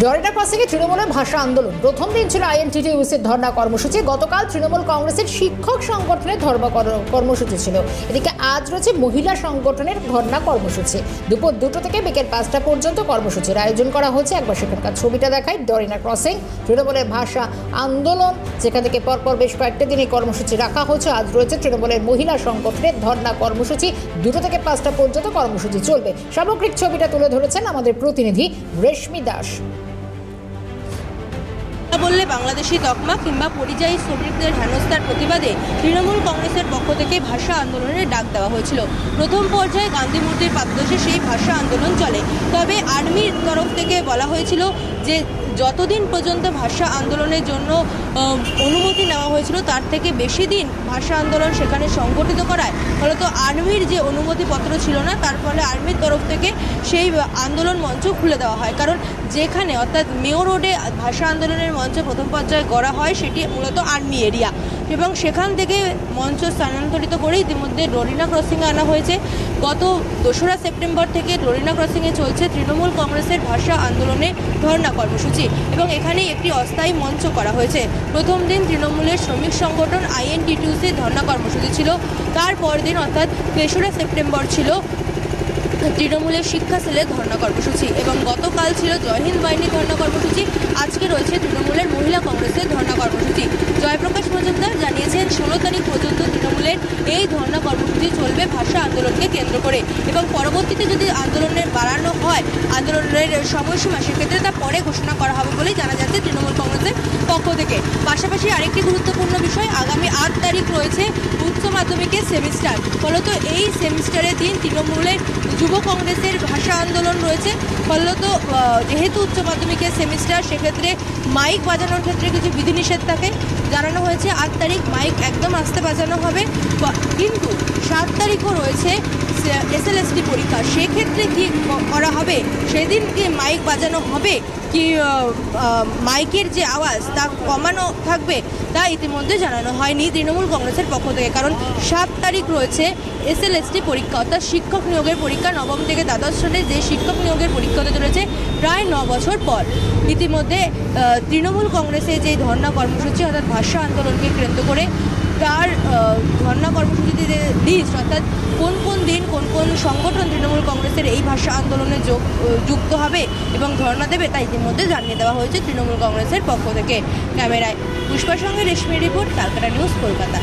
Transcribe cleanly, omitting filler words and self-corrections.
ডরিনা ক্রসিংয়ে তৃণমূলের ভাষা আন্দোলন প্রথম দিন ছিল আইএনটিটিইউসির ধর্ণা কর্মসূচি। গতকাল তৃণমূল কংগ্রেসের শিক্ষক সংগঠনের ধর্ণা কর্মসূচি ছিল। এদিকে আজ রয়েছে মহিলা সংগঠনের ধর্ণা কর্মসূচি। দুপুর 2টা থেকে বিকেল 5টা পর্যন্ত কর্মসূচির আয়োজন করা হচ্ছে। একবার সেখানকার ছবিটা দেখায়। ডরিনা ক্রসিং তৃণমূলের ভাষা আন্দোলন, যেখান থেকে পরপর বেশ কয়েকটা দিন এই কর্মসূচি রাখা হচ্ছে। আজ রয়েছে তৃণমূলের মহিলা সংগঠনের ধর্ণা কর্মসূচি। 2টা থেকে 5টা পর্যন্ত কর্মসূচি চলবে। সামগ্রিক ছবিটা তুলে ধরেছেন আমাদের প্রতিনিধি রেশমি দাস। বললে বাংলাদেশি তকমা কিংবা পরিযায়ী শ্রমিকদের হেনস্থার প্রতিবাদে তৃণমূল কংগ্রেসের পক্ষ থেকে ভাষা আন্দোলনের ডাক দেওয়া হয়েছিল। প্রথম পর্যায়ে গান্ধী মূর্তির পাদদেশে সেই ভাষা আন্দোলন চলে। তবে আর্মির তরফ থেকে বলা হয়েছিল যে যতদিন পর্যন্ত ভাষা আন্দোলনের জন্য অনুমতি নেওয়া হয়েছিল তার থেকে বেশি দিন ভাষা আন্দোলন সেখানে সংগঠিত করায় ফলত আর্মির যে অনুমতিপত্র ছিল না, তার ফলে আর্মির তরফ থেকে সেই আন্দোলন মঞ্চ খুলে দেওয়া হয়। কারণ যেখানে অর্থাৎ মেয়র রোডে ভাষা আন্দোলনের মঞ্চ প্রথম পর্যায়ে গড়া হয় সেটি মূলত আর্মি এরিয়া, এবং সেখান থেকে মঞ্চ স্থানান্তরিত করে ইতিমধ্যে ডরিনা ক্রসিংয়ে আনা হয়েছে। গত 2রা সেপ্টেম্বর থেকে ডরিনা ক্রসিংয়ে চলছে তৃণমূল কংগ্রেসের ভাষা আন্দোলনে ধর্ণা কর্মসূচি, এবং এখানে একটি অস্থায়ী মঞ্চ করা হয়েছে। প্রথম দিন তৃণমূলের শ্রমিক সংগঠন আইএনটিটিইউসির ধর্ণা কর্মসূচি ছিল। তার পরদিন অর্থাৎ 3রা সেপ্টেম্বর ছিল তৃণমূলের শিক্ষা সেলের ধর্ণা কর্মসূচি, এবং গতকাল ছিল জয় হিন্দ বাহিনীর ধর্ণা কর্মসূচি। আজকে রয়েছে তৃণমূলের মহিলা কংগ্রেসের ধর্ণা কর্মসূচি। জয়প্রকাশ মজুমদার জানিয়েছেন 16 তারিখ পর্যন্ত তৃণমূলের এই ধর্ণা কর্মসূচি চলবে ভাষা আন্দোলনকে কেন্দ্র করে, এবং পরবর্তীতে যদি আন্দোলনের বাড়ানো হয় আন্দোলনের সময়সীমা, সেক্ষেত্রে তা পরে ঘোষণা করা হবে বলেই জানা যাচ্ছে তৃণমূল কংগ্রেসের পক্ষ থেকে। পাশাপাশি আরেকটি গুরুত্বপূর্ণ বিষয়, আগামী 8 তারিখ রয়েছে উচ্চ মাধ্যমিকের সেমিস্টার। ফলত এই সেমিস্টারের দিন তৃণমূলের যুব কংগ্রেসের ভাষা আন্দোলন রয়েছে। ফলত যেহেতু উচ্চ মাধ্যমিকের সেমিস্টার, সেক্ষেত্রে মাইক বাজানোর ক্ষেত্রে কিছু বিধিনিষেধ থাকে। জানানো হয়েছে 8 তারিখ মাইক একদম আস্তে বাজানো হবে, কিন্তু 7 তারিখও রয়েছে এসএলএসটি পরীক্ষা। সেক্ষেত্রে কি করা হবে, সেদিন কি মাইক বাজানো হবে কি মাইকের যে আওয়াজ তা কমানো থাকবে, তা ইতিমধ্যে জানানো হয়নি তৃণমূল কংগ্রেসের পক্ষ থেকে। কারণ 7 তারিখ রয়েছে এসএলএসটি পরীক্ষা, অর্থাৎ শিক্ষক নিয়োগের পরীক্ষা। নবম থেকে দ্বাদশ শ্রেণীর যে শিক্ষক নিয়োগের পরীক্ষা হতে চলেছে প্রায় 9 বছর পর। ইতিমধ্যে তৃণমূল কংগ্রেসের যে ধর্ণা কর্মসূচি অর্থাৎ ভাষা আন্দোলনকে কেন্দ্র করে তার ধর্ণা কর্মসূচিতে লিস্ট, অর্থাৎ কোন কোন দিন কোন কোন সংগঠন তৃণমূল কংগ্রেসের এই ভাষা আন্দোলনে যুক্ত হবে এবং ধর্ণা দেবে, তা ইতিমধ্যে জানিয়ে দেওয়া হয়েছে তৃণমূল কংগ্রেসের পক্ষ থেকে। ক্যামেরায় পুষ্পার সঙ্গে রেশমি রিপোর্ট, ক্যালকাটা নিউজ, কলকাতা।